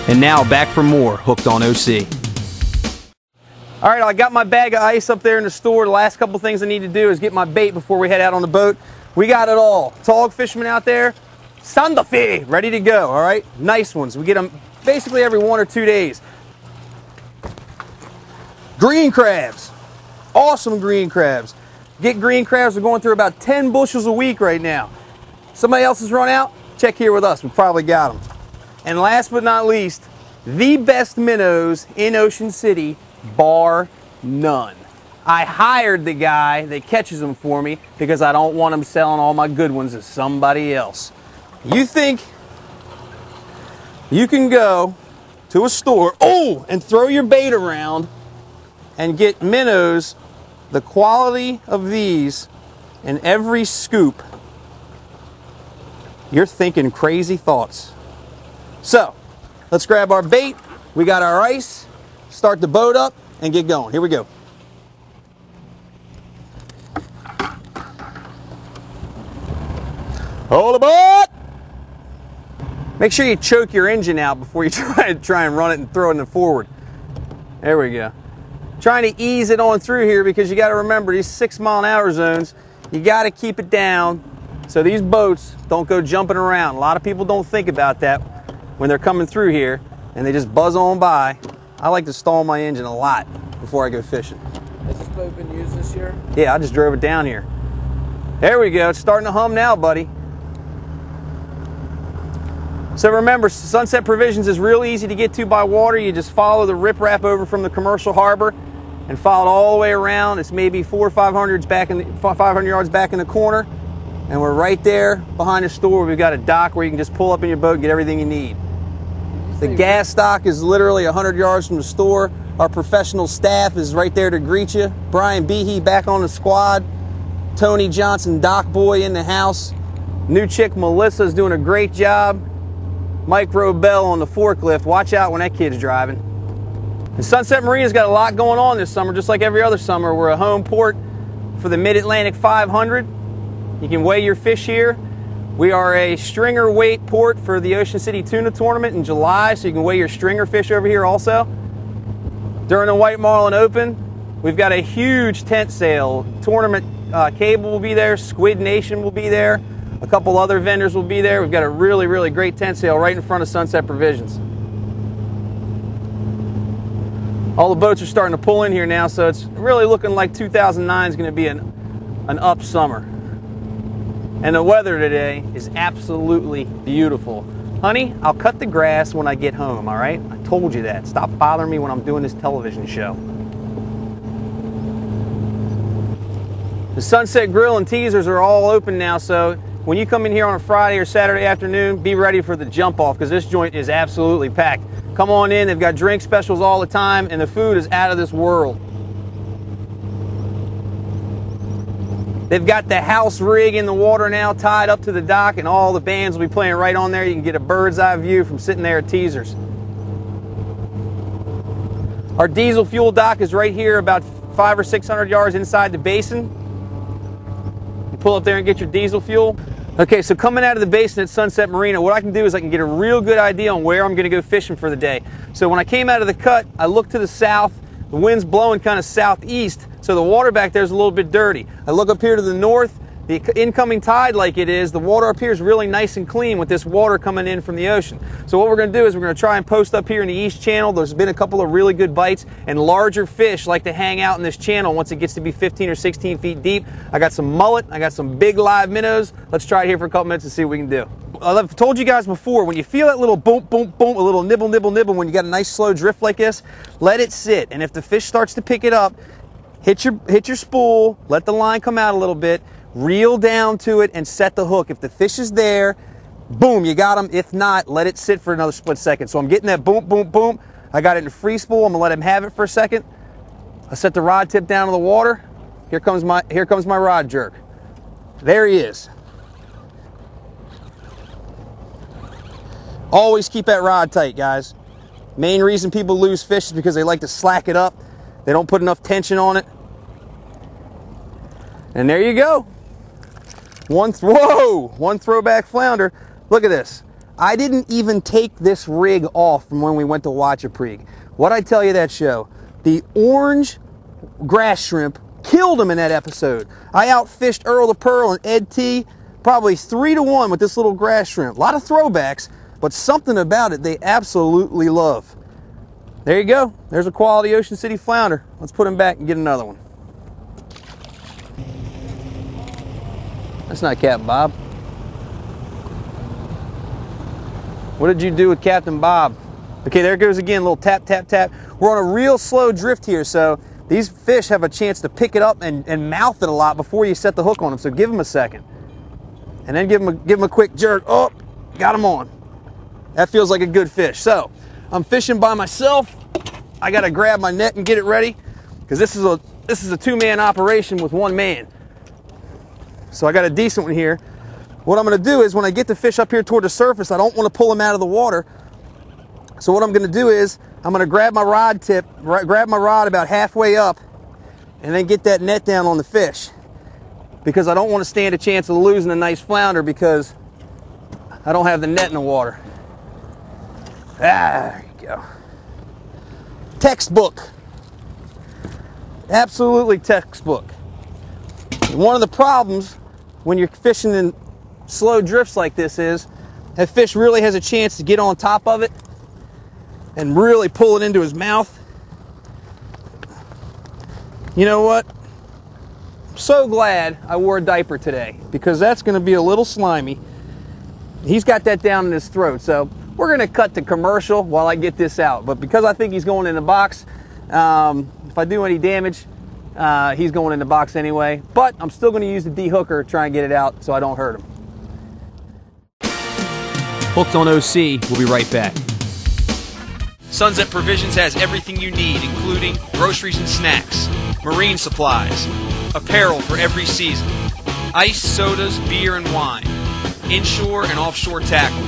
And now back for more Hooked on OC. All right, I got my bag of ice up there in the store. The last couple things I need to do is get my bait before we head out on the boat. We got it all. Tog fishermen out there, Santa Fe, ready to go, all right? Nice ones. We get them basically every 1 or 2 days. Green crabs, awesome green crabs. Get green crabs, we're going through about 10 bushels a week right now. Somebody else has run out? Check here with us, we probably got them. And last but not least, the best minnows in Ocean City, bar none. I hired the guy that catches them for me because I don't want him selling all my good ones to somebody else. You think you can go to a store, and throw your bait around and get minnows the quality of these in every scoop? You're thinking crazy thoughts. So, let's grab our bait. We got our ice. Start the boat up and get going. Here we go. Hold the boat! Make sure you choke your engine out before you try and run it and throw it forward. There we go. Trying to ease it on through here because you got to remember these 6-mile-an-hour zones, you got to keep it down so these boats don't go jumping around. A lot of people don't think about that when they're coming through here and they just buzz on by. I like to stall my engine a lot before I go fishing. Has this boat been used this year? Yeah, I just drove it down here. There we go. It's starting to hum now, buddy. So remember, Sunset Provisions is real easy to get to by water. You just follow the riprap over from the commercial harbor and follow it all the way around. It's maybe 400 or 500 yards back in the corner, and we're right there behind the store. We've got a dock where you can just pull up in your boat and get everything you need. The gas dock is literally 100 yards from the store. Our professional staff is right there to greet you. Brian Behe back on the squad. Tony Johnson, dock boy, in the house. New chick Melissa is doing a great job. Mike Robel on the forklift. Watch out when that kid's driving. And Sunset Marina's got a lot going on this summer, just like every other summer. We're a home port for the Mid-Atlantic 500. You can weigh your fish here. We are a stringer weight port for the Ocean City Tuna Tournament in July, so you can weigh your stringer fish over here also. During the White Marlin Open, we've got a huge tent sale. Tournament Cable will be there, Squid Nation will be there, a couple other vendors will be there. We've got a really, really great tent sale right in front of Sunset Provisions. All the boats are starting to pull in here now, so it's really looking like 2009 is going to be an up summer. And the weather today is absolutely beautiful. Honey, I'll cut the grass when I get home, all right? I told you that. Stop bothering me when I'm doing this television show. The Sunset Grill and Teasers are all open now, so when you come in here on a Friday or Saturday afternoon, be ready for the jump off because this joint is absolutely packed. Come on in, they've got drink specials all the time, and the food is out of this world. They've got the house rig in the water now tied up to the dock, and all the bands will be playing right on there. You can get a bird's eye view from sitting there at Teasers. Our diesel fuel dock is right here about 500 or 600 yards inside the basin. You pull up there and get your diesel fuel. Okay, so coming out of the basin at Sunset Marina, what I can do is I can get a real good idea on where I'm going to go fishing for the day. So when I came out of the cut, I looked to the south. The wind's blowing kind of southeast, so the water back there is a little bit dirty. I look up here to the north, the incoming tide like it is, the water up here is really nice and clean with this water coming in from the ocean. So what we're going to do is we're going to try and post up here in the East Channel. There's been a couple of really good bites, and larger fish like to hang out in this channel once it gets to be 15 or 16 feet deep. I got some mullet, I got some big live minnows. Let's try it here for a couple minutes and see what we can do. I've told you guys before, when you feel that little boom, boom, boom, a little nibble, nibble, nibble, when you got a nice slow drift like this, let it sit. And if the fish starts to pick it up, hit your spool, let the line come out a little bit, reel down to it, and set the hook. If the fish is there, boom, you got him. If not, let it sit for another split second. So I'm getting that boom, boom, boom. I got it in free spool. I'm gonna let him have it for a second. I set the rod tip down to the water. Here comes my rod jerk. There he is. Always keep that rod tight, guys. Main reason people lose fish is because they like to slack it up. They don't put enough tension on it. And there you go. One throwback flounder. Look at this. I didn't even take this rig off from when we went to Wachapreague. What I tell you that show, the orange grass shrimp killed them in that episode. I outfished Earl the Pearl and Ed T probably 3-1 with this little grass shrimp. A lot of throwbacks, but something about it they absolutely love. There you go. There's a quality Ocean City flounder. Let's put him back and get another one. That's not Captain Bob. What did you do with Captain Bob? Okay, there it goes again, a little tap, tap, tap. We're on a real slow drift here, so these fish have a chance to pick it up and mouth it a lot before you set the hook on them, so give them a second. And then give them a quick jerk. Oh, got them on. That feels like a good fish. So, I'm fishing by myself. I gotta grab my net and get it ready, because this is a two-man operation with one man. So I got a decent one here. What I'm gonna do is when I get the fish up here toward the surface, I don't wanna pull them out of the water. So what I'm gonna do is, I'm gonna grab my rod tip, grab my rod about halfway up, and then get that net down on the fish. Because I don't wanna stand a chance of losing a nice flounder because I don't have the net in the water. There you go. Textbook. Absolutely textbook. One of the problems when you're fishing in slow drifts like this is that fish really has a chance to get on top of it and really pull it into his mouth. You know what? I'm so glad I wore a diaper today, because that's going to be a little slimy. He's got that down in his throat, so we're going to cut to commercial while I get this out. But because I think he's going in the box, if I do any damage, he's going in the box anyway. But I'm still going to use the de-hooker to try and get it out so I don't hurt him. Hooked on OC, we'll be right back. Sunset Provisions has everything you need, including groceries and snacks, marine supplies, apparel for every season, ice, sodas, beer, and wine, inshore and offshore tackle,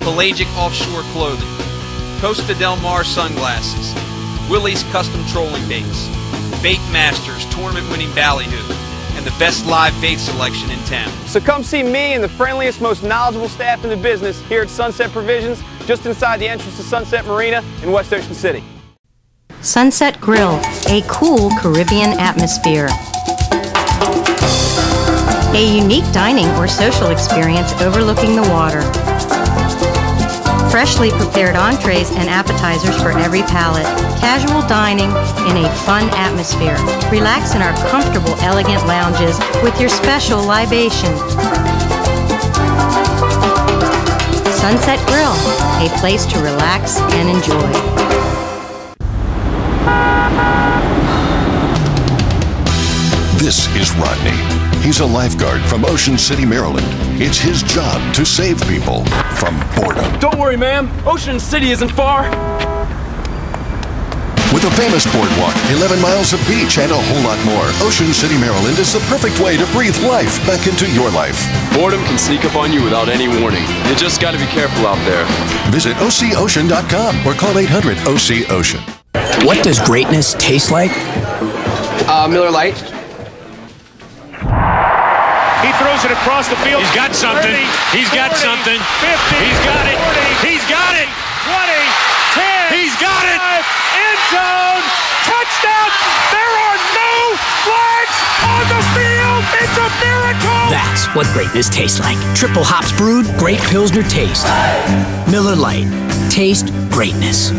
pelagic offshore clothing, Costa Del Mar sunglasses, Willie's custom trolling baits, Bait Masters tournament-winning ballyhoo, and the best live bait selection in town. So come see me and the friendliest, most knowledgeable staff in the business here at Sunset Provisions, just inside the entrance to Sunset Marina in West Ocean City. Sunset Grill, a cool Caribbean atmosphere. A unique dining or social experience overlooking the water. Freshly prepared entrees and appetizers for every palate. Casual dining in a fun atmosphere. Relax in our comfortable, elegant lounges with your special libation. Sunset Grill, a place to relax and enjoy. This is Rodney. He's a lifeguard from Ocean City, Maryland. It's his job to save people from boredom. Don't worry, ma'am. Ocean City isn't far. With a famous boardwalk, 11 miles of beach, and a whole lot more, Ocean City, Maryland is the perfect way to breathe life back into your life. Boredom can sneak up on you without any warning. You just got to be careful out there. Visit OCOcean.com or call 800-OC-OCEAN. What does greatness taste like? Miller Lite. He throws it across the field. He's got something. 30, he's got 40, something. 50. He's got it. 40, he's got it. 20. 10. He's got it. End zone. Touchdown. There are no flags on the field. It's a miracle. That's what greatness tastes like. Triple hops brewed, great Pilsner taste. Miller Lite. Taste greatness.